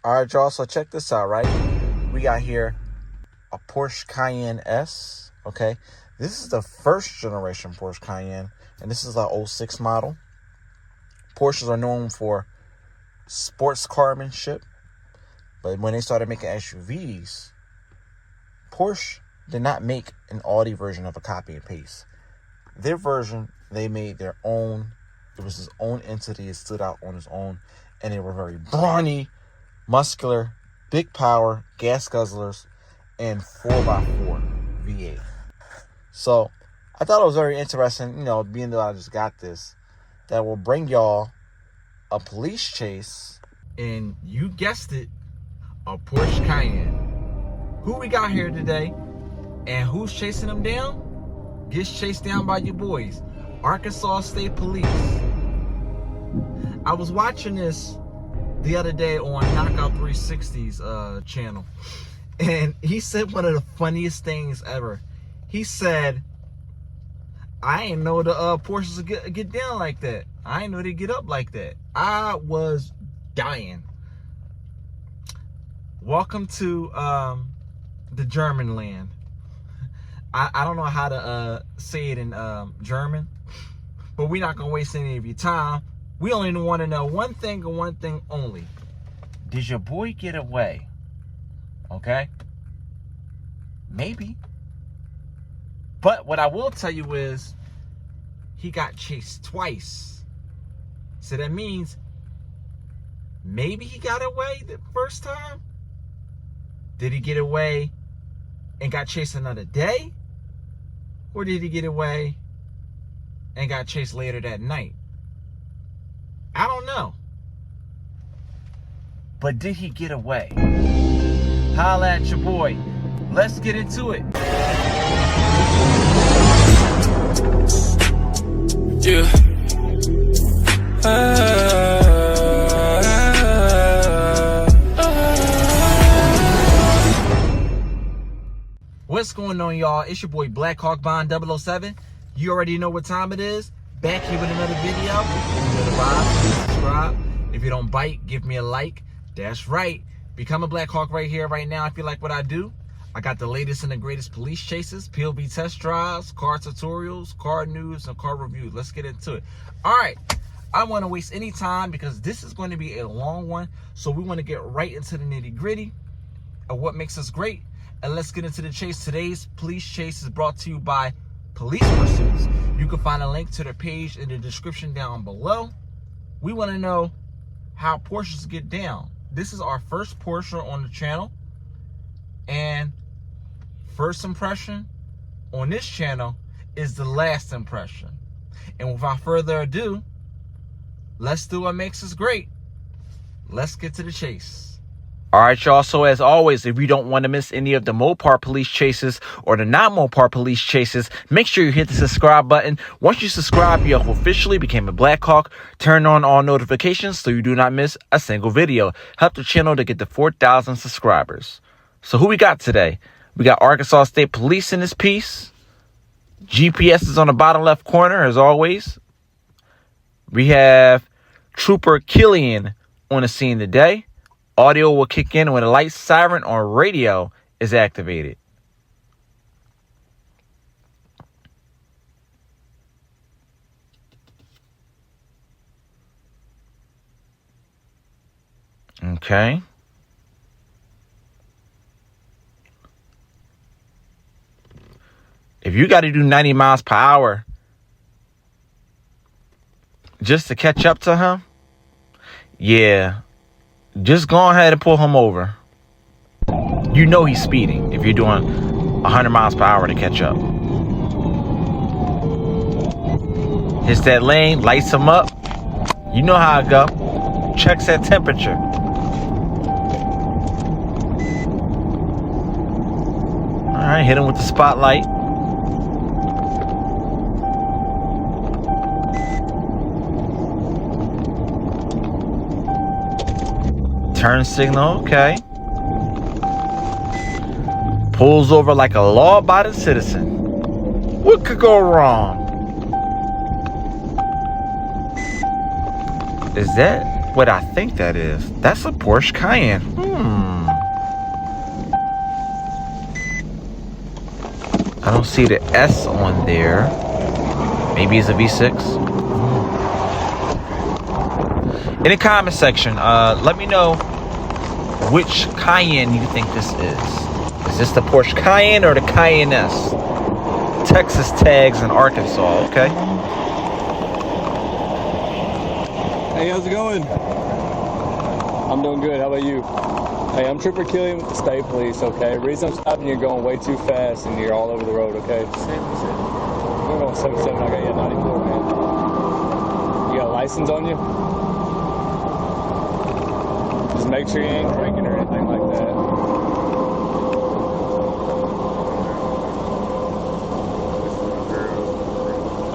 All right, y'all. So check this out, right? We got here a Porsche Cayenne S. Okay, this is the first generation Porsche Cayenne, and this is the 06 model. Porsches are known for sports carmanship, but when they started making SUVs, Porsche did not make an Audi version of a copy and paste. Their version, they made their own. It was his own entity. It stood out on its own, and they were very brawny, muscular, big power, gas guzzlers, and 4x4 V8. So I thought it was very interesting, being that I just got this, that will bring y'all a police chase, and you guessed it, a Porsche Cayenne. Who we got here today, and who's chasing them down? Gets chased down by your boys, Arkansas State Police. I was watching this the other day on Knockout 360's channel, and he said one of the funniest things ever. He said, I ain't know the Porsches would get down like that. I ain't know they get up like that. I was dying. Welcome to the German land. I don't know how to say it in German, but we're not going to waste any of your time. We only want to know one thing and one thing only. Did your boy get away? Okay? Maybe. But what I will tell you is he got chased twice. So that means maybe he got away the first time. Did he get away and got chased another day? Or did he get away and got chased later that night? I don't know. But did he get away? Holla at your boy. Let's get into it. Yeah. What's going on, y'all? It's your boy Blackhawk Bond 007. You already know what time it is. Back here with another video. If you subscribe. If you don't bite, give me a like. That's right. Become a Blackhawk right here, right now. If you like what I do, I got the latest and the greatest police chases, POV test drives, car tutorials, car news, and car reviews. Let's get into it. All right. I don't want to waste any time because this is going to be a long one. So we want to get right into the nitty-gritty of what makes us great. And let's get into the chase. Today's police chase is brought to you by Police Pursuits. You can find a link to their page in the description down below. We want to know how Porsches get down. This is our first Porsche on the channel. And first impression on this channel is the last impression. And without further ado, let's do what makes us great. Let's get to the chase. All right, y'all. So as always, if you don't want to miss any of the Mopar police chases or the not Mopar police chases, make sure you hit the subscribe button. Once you subscribe, you have officially became a Blackhawk. Turn on all notifications so you do not miss a single video. Help the channel to get to 4,000 subscribers. So who we got today? We got Arkansas State Police in this piece. GPS is on the bottom left corner, as always. We have Trooper Killian on the scene today. Audio will kick in when a light siren on radio is activated. Okay. If you got to do 90 miles per hour just to catch up to him, yeah. Just go ahead and pull him over. You know he's speeding if you're doing 100 miles per hour to catch up. Hits that lane, lights him up. You know how it go. Checks that temperature. Alright, hit him with the spotlight. Turn signal, okay. Pulls over like a law-abiding citizen. What could go wrong? Is that what I think that is. That's a Porsche Cayenne. I don't see the S on there. Maybe it's a V6. In the comment section, let me know which Cayenne you think this is. Is this the Porsche Cayenne or the Cayenne S? Texas tags in Arkansas, okay? Hey, how's it going? I'm doing good. How about you? Hey, I'm Trooper Killian with the State Police, okay? The reason I'm stopping you, you're going way too fast and you're all over the road, okay? 77. We're going 77. I got you at 94, man. You got a license on you? Just make sure you ain't drinking or anything like that.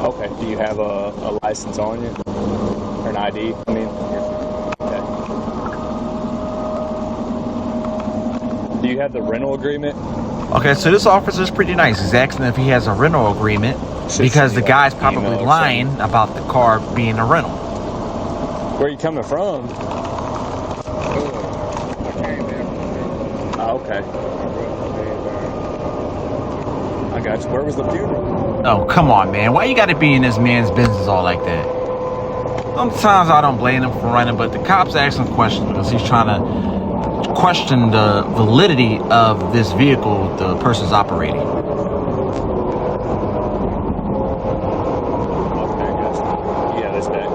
Okay. Do you have a license on you? Or an ID, I mean? Okay. Do you have the rental agreement? Okay, so this officer's pretty nice. He's asking if he has a rental agreement because the guy's probably lying about the car being a rental. Where are you coming from? Oh, okay. I got you. Where was the funeral? Oh, come on, man. Why you gotta be in this man's business all like that? Sometimes I don't blame him for running, but the cops ask him questions because he's trying to question the validity of this vehicle the person's operating. Okay, gotcha. Yeah, that's back.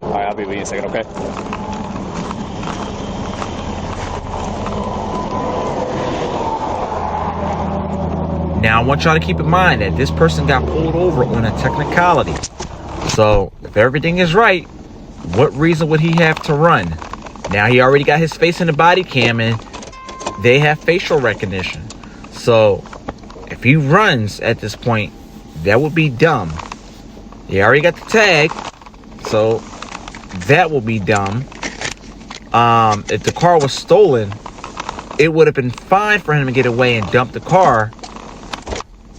Alright, I'll be with you in a second, okay? Now, I want y'all to keep in mind that this person got pulled over on a technicality. So, if everything is right, what reason would he have to run? Now, he already got his face in the body cam and they have facial recognition. So, if he runs at this point, that would be dumb. He already got the tag, so that will be dumb. If the car was stolen, it would have been fine for him to get away and dump the car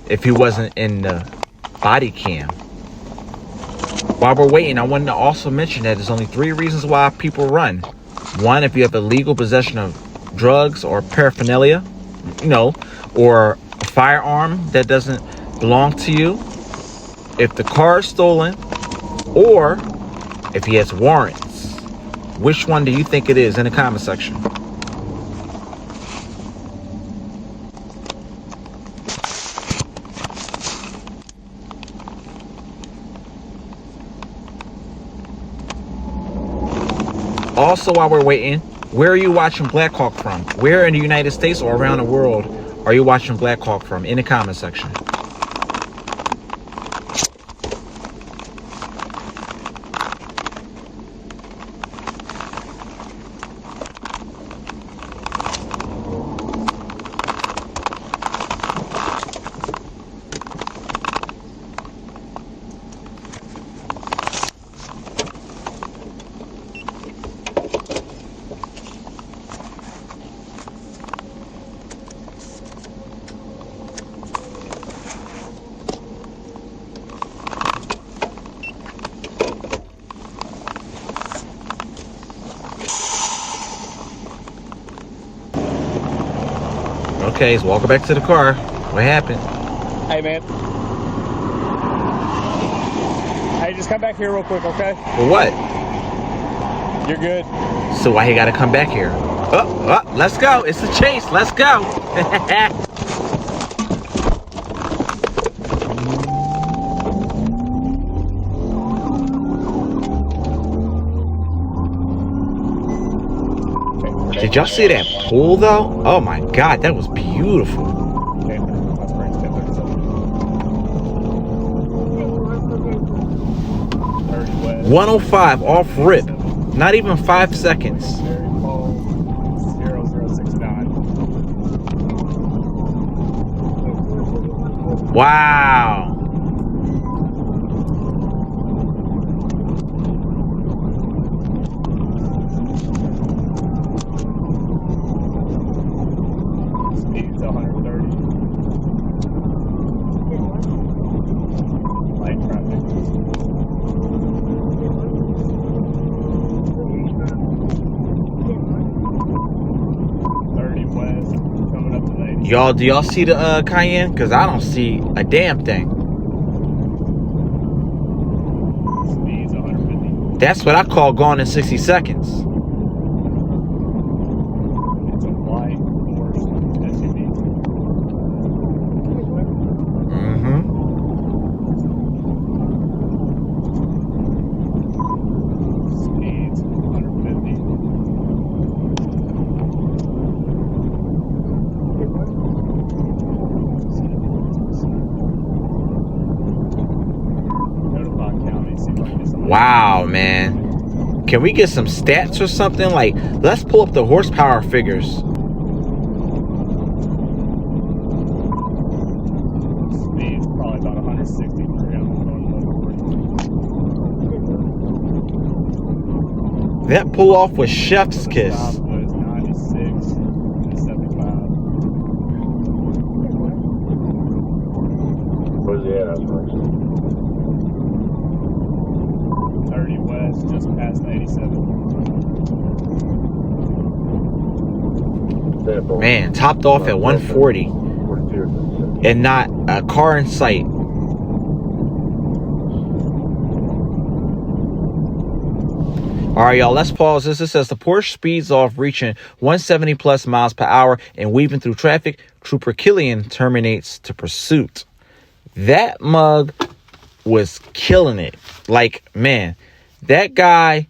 if he wasn't in the body cam. While we're waiting, I wanted to also mention that there's only 3 reasons why people run. 1, if you have illegal possession of drugs or paraphernalia, or a firearm that doesn't belong to you, if the car is stolen, or if he has warrants. Which one do you think it is in the comment section? Also, while we're waiting, where are you watching Blackhawk from? Where in the United States or around the world are you watching Blackhawk from? In the comment section. Okay, so welcome back to the car. What happened? Hey, man. Hey, just come back here real quick, okay? For what? You're good. So why he gotta come back here? Oh, let's go. It's a chase. Let's go. Did y'all see that pool though? Oh my God, that was beautiful. 105 off rip. Not even 5 seconds. Wow. Speed's 130. Light traffic. Y'all, do y'all see the Cayenne? Because I don't see a damn thing. Speed's 150. That's what I call gone in 60 seconds. It's a white Porsche SUV. Speed's 150. Wow, man. Can we get some stats or something? Like, let's pull up the horsepower figures. Speed's probably about 160 per gallon. That pull off was chef's kiss. Top was 96 and 75. Where's the at? 30 west, just past 87. Man, topped off at 140 and not a car in sight. All right, y'all, let's pause this. It says the Porsche speeds off, reaching 170 plus miles per hour and weaving through traffic. Trooper Killian terminates to pursuit. That mug was killing it. Like, man, that guy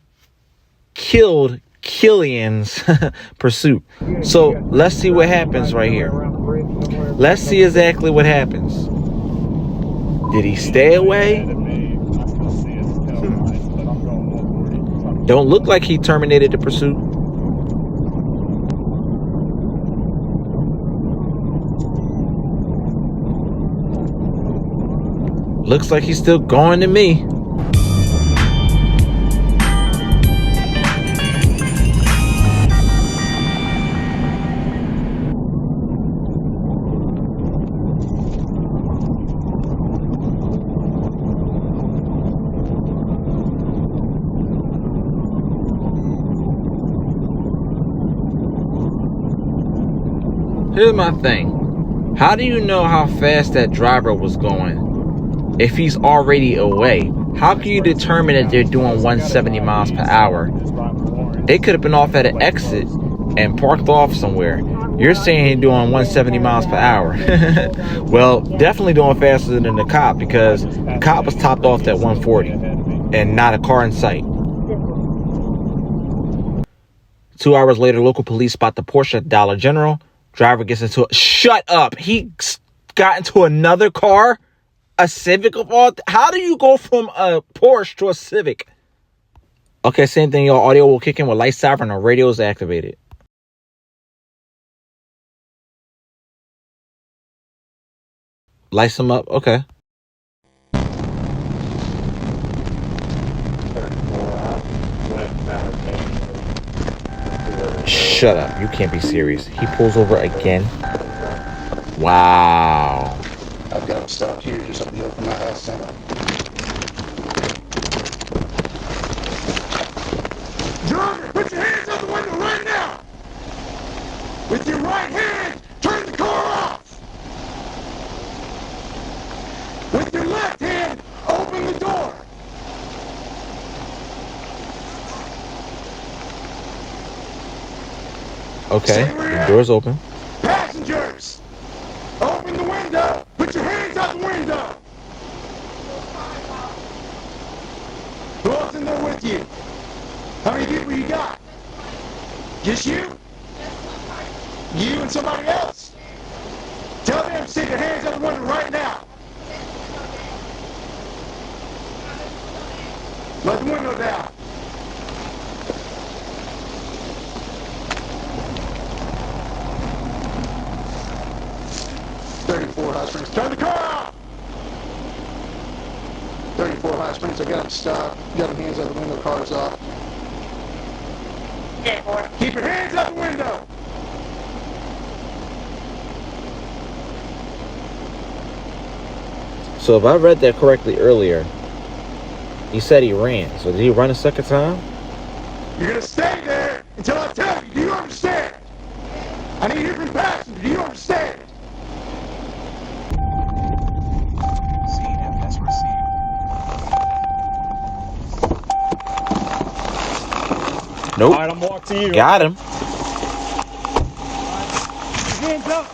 killed Killian's pursuit. So let's see what happens right here. Let's see exactly what happens. Did he stay away? Don't look like he terminated the pursuit. Looks like he's still going to me. Here's my thing. How do you know how fast that driver was going if he's already away? How can you determine that they're doing 170 miles per hour? They could have been off at an exit and parked off somewhere. You're saying he's doing 170 miles per hour. Well, definitely doing faster than the cop, because the cop was topped off at 140 and not a car in sight. 2 hours later, local police spot the Porsche at Dollar General. Driver gets into it. Shut up. He got into another car? A Civic of all? How do you go from a Porsche to a Civic? Okay, same thing, y'all. Audio will kick in with lights siren or radio is activated. Lights them up. Okay. Shut up. You can't be serious. He pulls over again. Wow. I've got to stop here just up the hill from my house now. Driver, put your hands out the window right now! With your right hand, turn the car off! With your left hand, open the door! Okay, the door's open. Passengers, open the window! Put your hands out the window! Who else in there with you? How many people you got? Just you? You and somebody else? Tell them to stick their hands out the window right now. Let the window down. High Springs. Turn the car off! 34 High Springs. I got him stopped. Got him hands out the window. Car's off. Keep your hands out the window! So if I read that correctly earlier, he said he ran. So did he run a second time? You're going to stay there until I tell you. Do you understand? I need to hear from the passenger. Do you understand? Nope. All right, I'm walking to you. Got him. Hands up.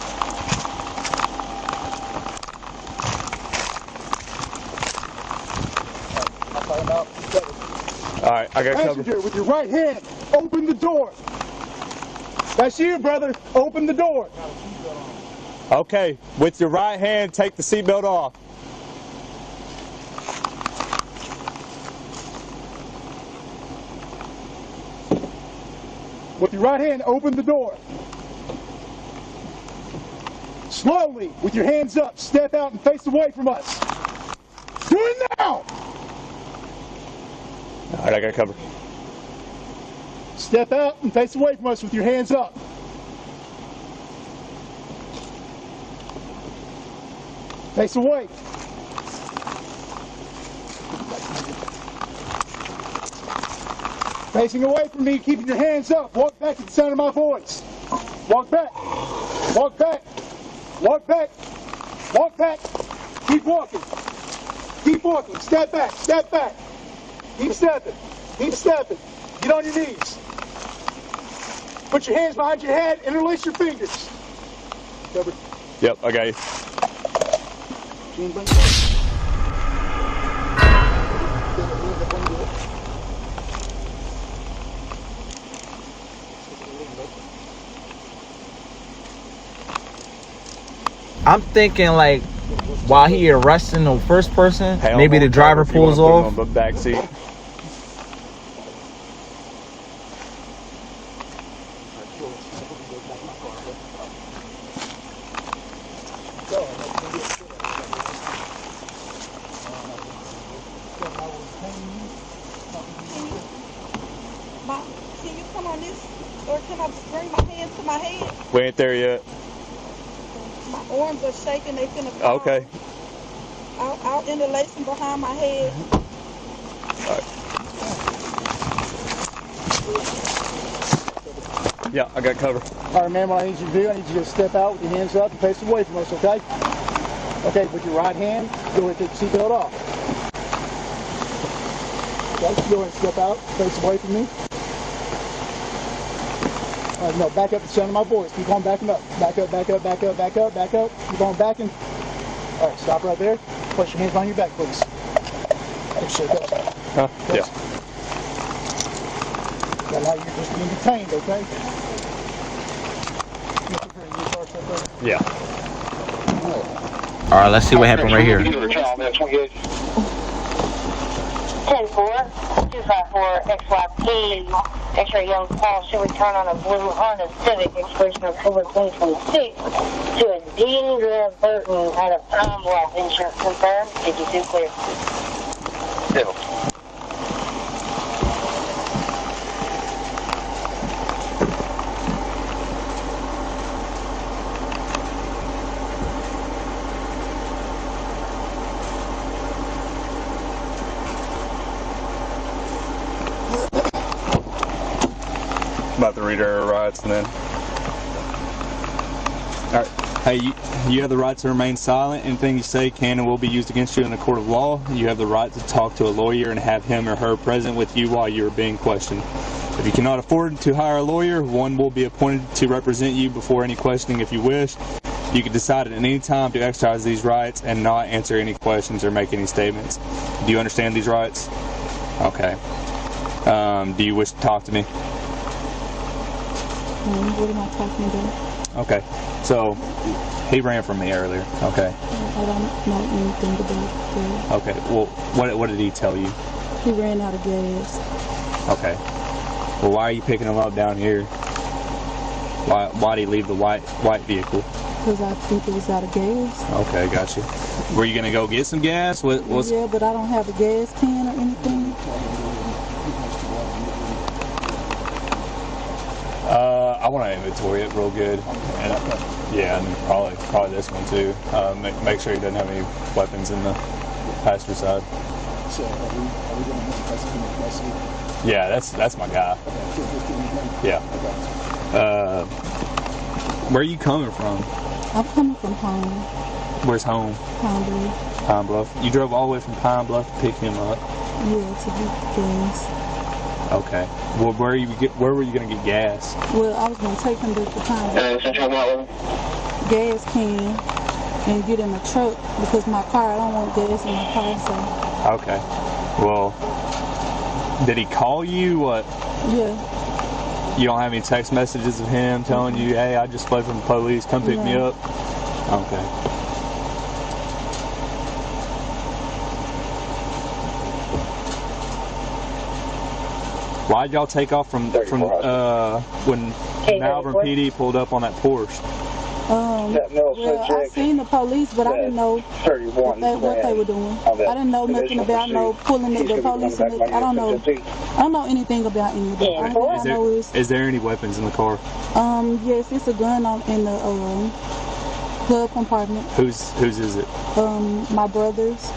All right, I got covered. Passenger, with your right hand, open the door. That's you, brother. Open the door. Okay, with your right hand, take the seatbelt off. With your right hand, open the door. Slowly, with your hands up, step out and face away from us. Do it now! All right, I got covered. Step out and face away from us with your hands up. Face away. Facing away from me, keeping your hands up. Walk back at the sound of my voice. Walk back. Walk back. Walk back. Walk back. Keep walking. Keep walking. Step back. Step back. Keep stepping. Keep stepping. Get on your knees. Put your hands behind your head. Interlace your fingers. Covered. Yep, I got you. I'm thinking like while he arresting the first person, Hey, maybe the driver pulls off. On the back seat. Can you come on this, or can I bring my hands to my head? We ain't there yet. My arms are shaking, they finna fall. Okay. I'll interlace them behind my head. Yeah, I got covered. All right, man, what I need you to do, I need you to step out with your hands up and face away from us, okay? Okay, with your right hand, go ahead and take your seatbelt off. Okay, go ahead and step out, face away from me. All right, no, back up the sound of my voice. Keep on backing up. Back up, back up, back up, back up, back up. Keep on backing. All right, stop right there. Place your hands behind your back, please. Appreciate that. Huh? Yeah. Now you're just being detained, okay? Yeah. All right, let's see what happened right here. 10-4, 254, XYP, X-ray Young Paul should return on a blue Honda Civic expiration October 2026 to a Dean Burton out of Pine Bluff. Insurance confirmed. Did you do clear? No. About to read our rights and then. Alright. Hey, you have the right to remain silent. Anything you say can and will be used against you in a court of law. You have the right to talk to a lawyer and have him or her present with you while you are being questioned. If you cannot afford to hire a lawyer, one will be appointed to represent you before any questioning if you wish. You can decide at any time to exercise these rights and not answer any questions or make any statements. Do you understand these rights? Okay. Do you wish to talk to me? What am I talking about? Okay, so he ran from me earlier. Okay. I don't know anything about that. Okay. Well, what did he tell you? He ran out of gas. Okay. Well, why are you picking him up down here? Why did he leave the white vehicle? Because I think it was out of gas. Okay, gotcha. Were you gonna go get some gas? Yeah, but I don't have a gas can or anything. I want to inventory it real good. And, yeah, and probably this one too. Make sure he doesn't have any weapons in the passenger side. So, are we going to have to custody? Yeah, that's my guy. Yeah. Where are you coming from? I'm coming from home. Where's home? Pine Bluff. Pine Bluff. You drove all the way from Pine Bluff to pick him up. Yeah, to get gas. Okay. Well, where were you gonna get gas? Well, I was going to take him to the time gas can and get in the truck because my car, I don't want gas in my car, so. Okay. Well, did he call you? What? Yeah. You don't have any text messages of him telling you, hey, I just fled from the police, come pick me up? Okay. Why'd y'all take off from when Malvern PD pulled up on that Porsche? Well, I seen the police, but I didn't know what they were doing. I didn't know nothing about pulling the police. And I don't know anything about any of that. Is there any weapons in the car? Yes, it's a gun in the glove compartment. Whose is it? My brother's.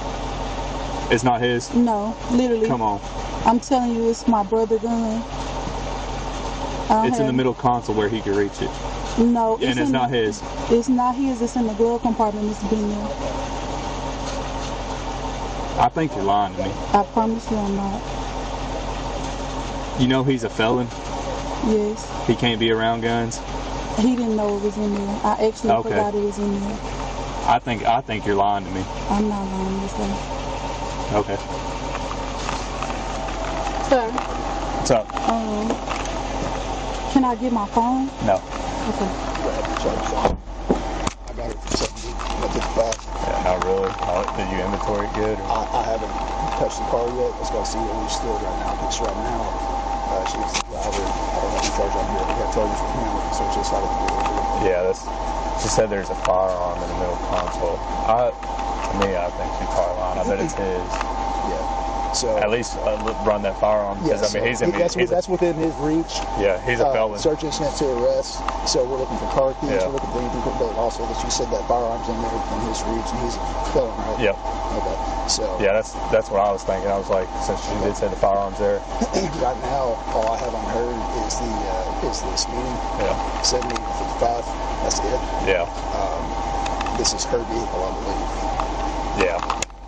It's not his? No, literally. Come on. I'm telling you, it's my brother's gun. It's in the middle console where he can reach it. No, and it's not his. It's not his. It's in the glove compartment. It's been there. I think you're lying to me. I promise you, I'm not. You know he's a felon. Yes. He can't be around guns. He didn't know it was in there. I actually forgot it was in there. I think you're lying to me. I'm not lying this way. Okay. Sir. What's up? Can I get my phone? No. Okay. I got it for 17, Yeah, not really. Did you inventory it good? I haven't touched the car yet. Let's go see where we stood right now. Because right now, she's the driver. I don't have any charge on here. We have charges for him. So it's just like yeah, she said there's a firearm in the middle console. To me, I think she's probably lying. I bet it's his. Yeah. So at least run that firearm because I mean that's within his reach. Yeah, he's a felon. Search incident to arrest. So we're looking for car keys. Yeah. We're looking for anything, but also that you said that firearms in there within his reach, and he's a felon, right? Yep. Okay. So yeah, that's what I was thinking. I was like, since she did say the firearms there. Right now, all I have on her is the speeding. Yeah. 70 and 55. That's it. Yeah. This is her vehicle, I believe. Yeah.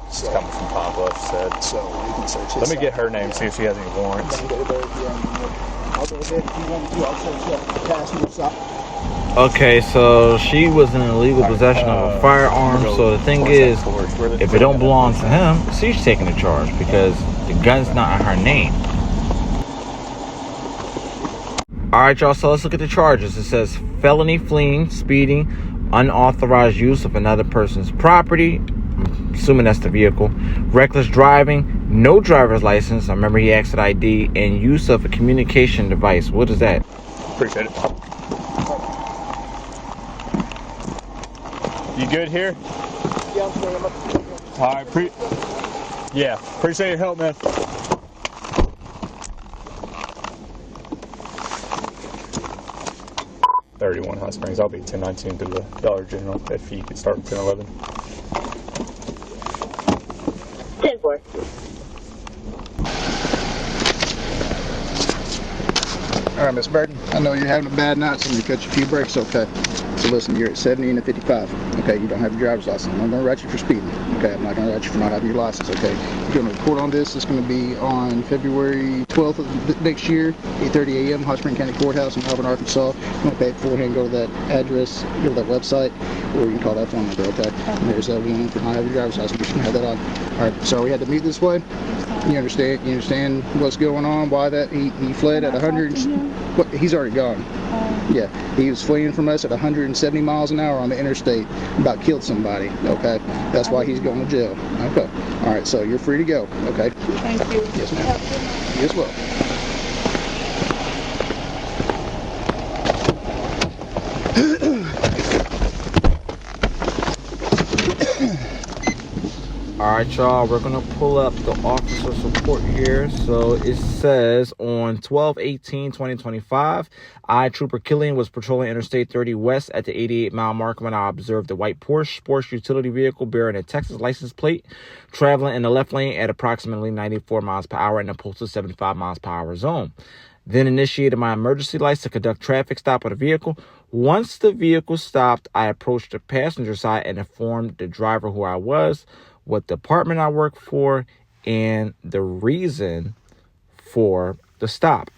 She's coming from Pine Bluff, she said. So we can search his Let me get her name, see if she has any warrants. I'll go ahead if you want to. I'll search the passenger side. Okay, so she was in illegal possession of a firearm. So the thing is, if it don't belong to him, she's taking the charge because the gun's not in her name. All right, y'all. So let's look at the charges. It says felony, fleeing, speeding, unauthorized use of another person's property. Assuming that's the vehicle. Reckless driving, no driver's license. I remember he asked at ID, and use of a communication device. What is that? Appreciate it. You good here? Yeah, I'm sorry. All right. Appreciate your help, man. $31 Hot Springs. I'll be 1019 to the Dollar General if you could start at 1011. 10-4. All right, Miss Burton. I know you're having a bad night, so I'm gonna cut you a few breaks, okay? So listen, you're at 70 and a 55. Okay, you don't have your driver's license. I'm not gonna write you for speeding. Okay, I'm not gonna write you for not having your license. Okay, you're gonna report on this. It's gonna be on February 12th of next year, 8:30 a.m. Hot Spring County Courthouse in Malvern, Arkansas. You're gonna pay it beforehand. Go to that address, go to that website, or you can call that phone number. Okay, and there's that one for not having your driver's license. You should have that on. All right, so we had to meet this way. You understand? You understand what's going on? Why that he fled at 100? What? He's already gone. Yeah, he was fleeing from us at 170 miles an hour on the interstate. About killed somebody. Okay, that's why he's going to jail. Okay. All right. So you're free to go. Okay. Thank you. Yes, ma'am. You as well. Alright, y'all, we're gonna pull up the officer's report here. So it says on 12/18/2025, I, Trooper Killian, was patrolling Interstate 30 West at the 88-mile mark when I observed a white Porsche sports utility vehicle bearing a Texas license plate traveling in the left lane at approximately 94 miles per hour in a posted 75 miles per hour zone. Then initiated my emergency lights to conduct traffic stop on the vehicle. Once the vehicle stopped, I approached the passenger side and informed the driver who I was, what department I work for, and the reason for the stop.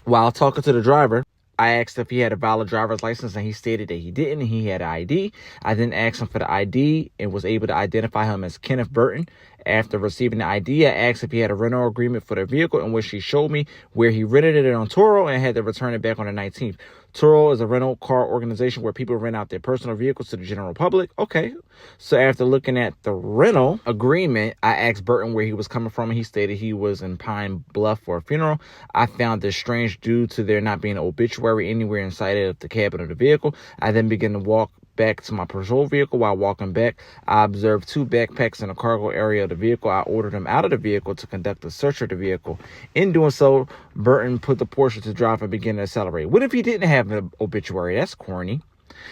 While talking to the driver, I asked if he had a valid driver's license, and he stated that he didn't. He had an ID. I then asked him for the ID and was able to identify him as Kenneth Burton. After receiving the ID, I asked if he had a rental agreement for the vehicle, in which he showed me where he rented it on Turo and had to return it back on the 19th. Turo is a rental car organization where people rent out their personal vehicles to the general public. Okay. So after looking at the rental agreement, I asked Burton where he was coming from, and he stated he was in Pine Bluff for a funeral. I found this strange due to there not being an obituary anywhere inside of the cabin of the vehicle. I then began to walk back to my patrol vehicle. While walking back, I observed 2 backpacks in the cargo area of the vehicle. I ordered them out of the vehicle to conduct a search of the vehicle. In doing so, Burton put the Porsche to drive and began to accelerate. What if he didn't have an obituary? That's corny.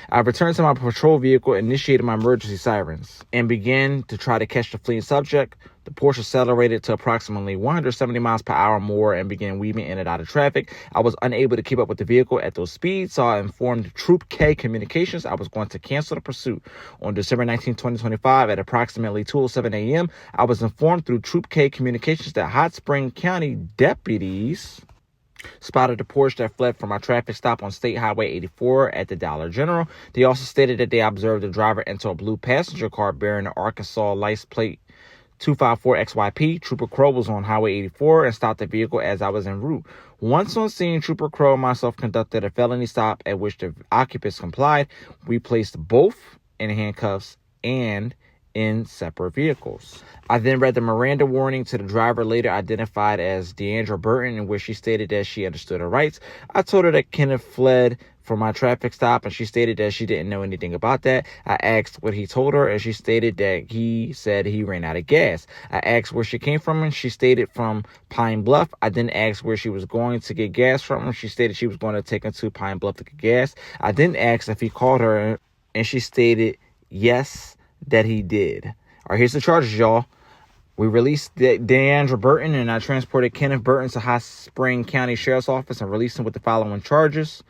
I returned to my patrol vehicle, initiated my emergency sirens, and began to try to catch the fleeing subject. The Porsche accelerated to approximately 170 miles per hour more and began weaving in and out of traffic. I was unable to keep up with the vehicle at those speeds, so I informed Troop K Communications I was going to cancel the pursuit. On December 19, 2025, at approximately 2:07 a.m., I was informed through Troop K Communications that Hot Spring County deputies spotted the Porsche that fled from our traffic stop on State Highway 84 at the Dollar General. They also stated that they observed the driver enter a blue passenger car bearing the Arkansas license plate 254XYP. Trooper Crow was on Highway 84 and stopped the vehicle as I was en route. Once on scene, Trooper Crow and myself conducted a felony stop at which the occupants complied. We placed both in handcuffs and in separate vehicles. I then read the Miranda warning to the driver, later identified as Deandra Burton, in which she stated that she understood her rights. I told her that Kenneth fled from my traffic stop, and she stated that she didn't know anything about that. I asked what he told her, and she stated that he said he ran out of gas. I asked where she came from, and she stated from Pine Bluff. I then asked where she was going to get gas from, and she stated she was going to take him to Pine Bluff to get gas. I then asked if he called her, and she stated yes, that he did. All right, here's the charges, y'all. We released Deandra Burton, and I transported Kenneth Burton to Hot Spring County Sheriff's Office and released him with the following charges: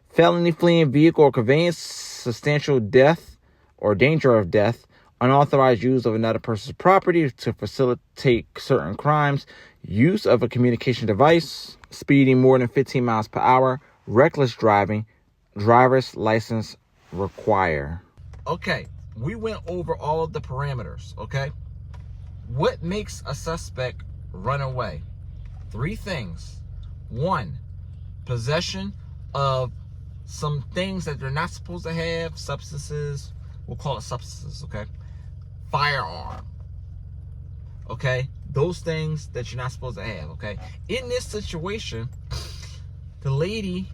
felony fleeing vehicle or conveyance, substantial death or danger of death, unauthorized use of another person's property to facilitate certain crimes, use of a communication device, speeding more than 15 miles per hour, reckless driving, driver's license require. Okay. We went over all of the parameters, okay? What makes a suspect run away? 3 things. 1, possession of some things that they're not supposed to have, substances. We'll call it substances, okay? Firearm, okay? Those things that you're not supposed to have, okay? In this situation, the lady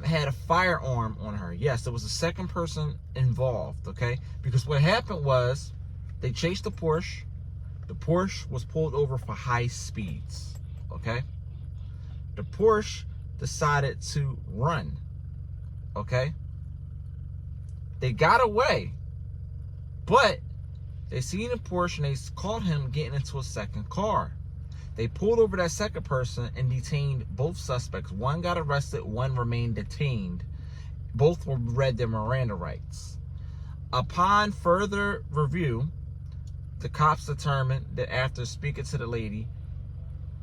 had a firearm on her. Yes, there was a second person involved, okay? Because what happened was they chased the Porsche. The Porsche was pulled over for high speeds, okay? The Porsche decided to run, okay? They got away, but they seen the Porsche and they caught him getting into a second car. They pulled over that second person and detained both suspects. One got arrested, one remained detained. Both were read their Miranda rights. Upon further review, the cops determined that after speaking to the lady,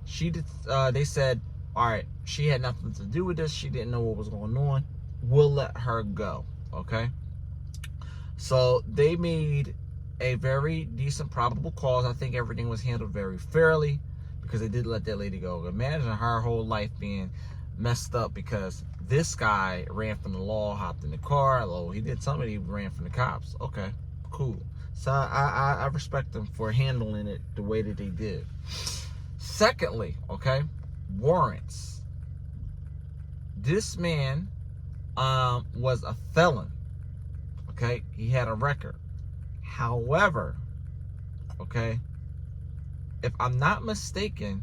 they said, all right, she had nothing to do with this. She didn't know what was going on. We'll let her go, okay? So they made a very decent probable cause. I think everything was handled very fairly, because they did let that lady go. Imagine her whole life being messed up because this guy ran from the law, hopped in the car. Oh, he did something. He ran from the cops. Okay, cool. So I respect them for handling it the way that they did. Secondly, okay, warrants. This man was a felon. Okay, he had a record. However, okay, if I'm not mistaken,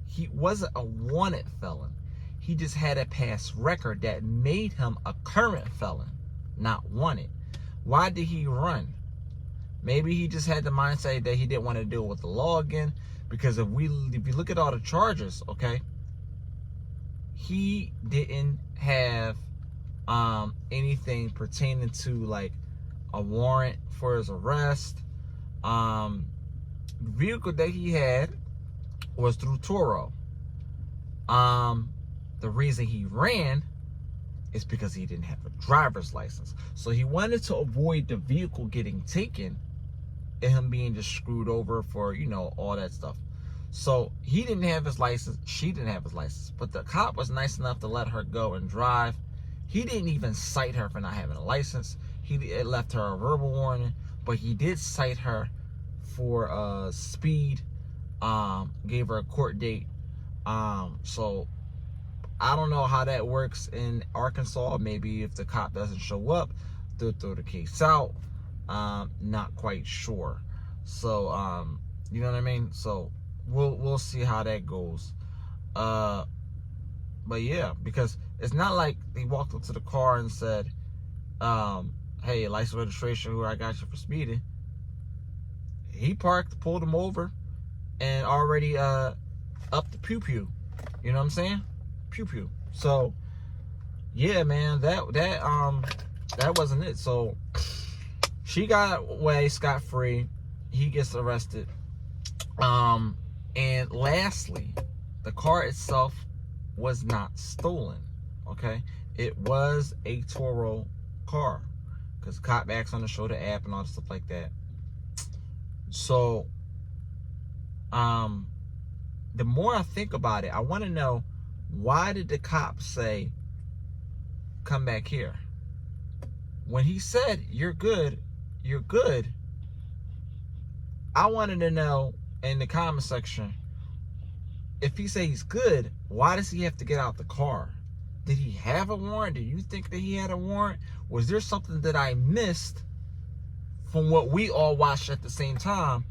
he wasn't a wanted felon. He just had a past record that made him a current felon, not wanted. Why did he run? Maybe he just had the mindset that he didn't want to deal with the law again. Because if you look at all the charges, okay, he didn't have anything pertaining to like a warrant for his arrest. The vehicle that he had was through Turo. The reason he ran is because he didn't have a driver's license. So he wanted to avoid the vehicle getting taken and him being just screwed over for, you know, all that stuff. So he didn't have his license, she didn't have his license, but the cop was nice enough to let her go and drive. He didn't even cite her for not having a license. It left her a verbal warning, but he did cite her for speed, gave her a court date. So I don't know how that works in Arkansas. Maybe if the cop doesn't show up, they'll throw the case out. Not quite sure. So you know what I mean? So we'll see how that goes. But yeah, because it's not like he walked up to the car and said, hey, license, registration, I got you for speeding. He parked, pulled him over, and already up the pew-pew. You know what I'm saying? Pew-pew. So yeah, man, that wasn't it. So she got away scot-free. He gets arrested. And lastly, the car itself was not stolen. Okay, it was a Toro car, because cop acts on the show, the app and all stuff like that. So the more I think about it, I want to know, why did the cop say, come back here? When he said, you're good, I wanted to know in the comment section, if he say he's good, why does he have to get out the car? Did he have a warrant? Do you think that he had a warrant? Was there something that I missed from what we all watched at the same time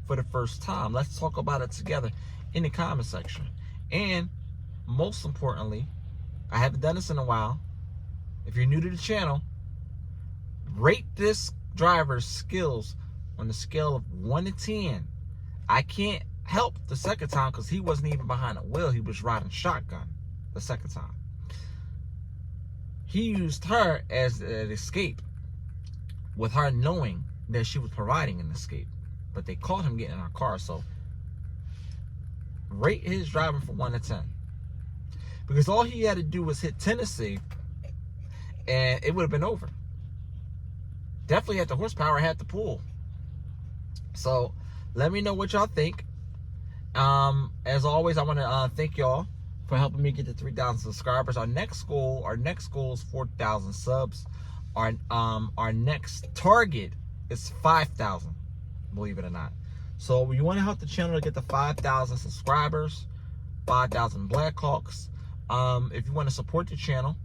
for the first time? Let's talk about it together in the comment section. And most importantly, I haven't done this in a while. If you're new to the channel, rate this driver's skills on the scale of 1 to 10. I can't help the second time because he wasn't even behind the wheel. He was riding shotgun the second time. He used her as an escape, with her knowing that she was providing an escape. But they caught him getting in our car. So rate his driving from 1 to 10. Because all he had to do was hit Tennessee and it would have been over. Definitely had the horsepower, had the pull. So let me know what y'all think. As always, I want to thank y'all for helping me get to 3,000 subscribers. Our next goal is 4,000 subs. Our next target is 5,000, believe it or not. So you want to help the channel to get to 5,000 subscribers, 5,000 Blackhawks. If you want to support the channel,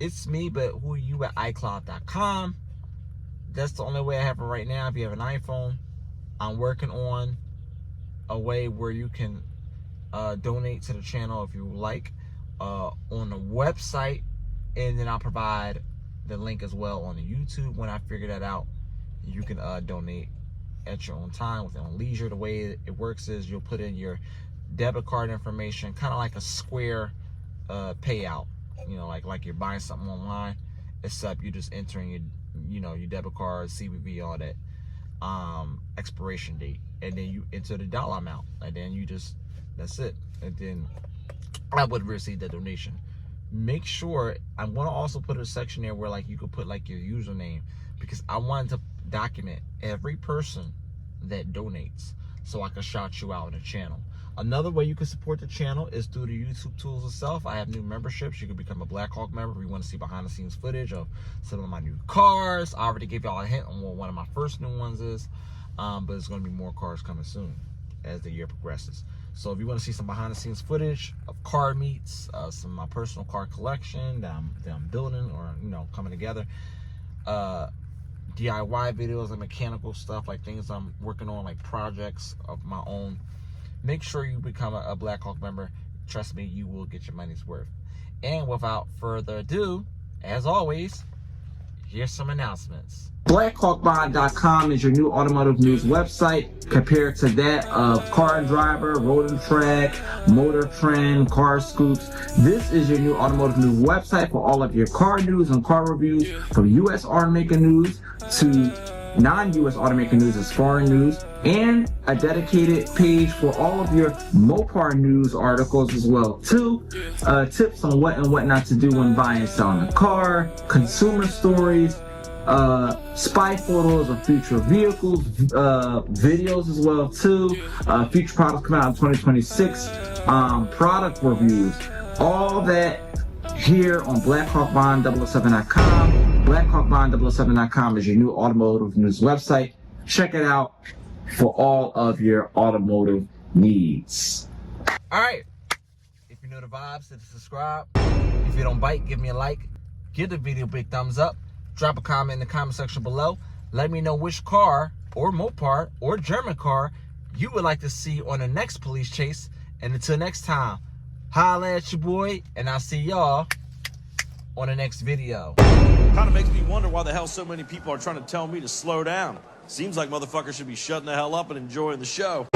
it's me, but who are you at iCloud.com. That's the only way I have it right now. If you have an iPhone, I'm working on a way where you can donate to the channel if you like on the website, and then I'll provide the link as well on the YouTube. When I figure that out, you can donate at your own time, with your own leisure. The way it works is you'll put in your debit card information, kind of like a Square payout, you know, like you're buying something online, except you're just entering your debit card, CVV, all that, expiration date, and then you enter the dollar amount, and then that's it. And then I would receive the donation. Make sure, I'm going to also put a section there where like you could put like your username, because I wanted to document every person that donates so I can shout you out on the channel. Another way you can support the channel is through the YouTube tools itself. I have new memberships. You can become a Blackhawk member if you want to see behind the scenes footage of some of my new cars. I already gave y'all a hint on what one of my first new ones is, but there's going to be more cars coming soon as the year progresses. So if you want to see some behind the scenes footage of car meets, some of my personal car collection that I'm building or coming together, DIY videos and mechanical stuff, like things I'm working on, like projects of my own, make sure you become a Blackhawk member. Trust me, you will get your money's worth. And without further ado, as always, here's some announcements. BlackhawkBond.com is your new automotive news website, compared to that of Car and Driver, Road and Track, Motor Trend, Car Scoops. This is your new automotive news website for all of your car news and car reviews, from U.S. automaker news to non-US automaker news is foreign news, and a dedicated page for all of your Mopar news articles as well too. Tips on what and what not to do when buying and selling a car, consumer stories, spy photos of future vehicles, videos as well too, future products coming out in 2026, product reviews, all that here on blackhawkbond007.com. blackhawkbond007.com is your new automotive news website. Check it out for all of your automotive needs. Alright, if you know the vibes, hit subscribe. If you don't bite, give me a like. Give the video a big thumbs up. Drop a comment in the comment section below. Let me know which car or Mopar or German car you would like to see on the next police chase. And until next time, holla at your boy, and I'll see y'all on the next video. Kind of makes me wonder why the hell so many people are trying to tell me to slow down. Seems like motherfuckers should be shutting the hell up and enjoying the show.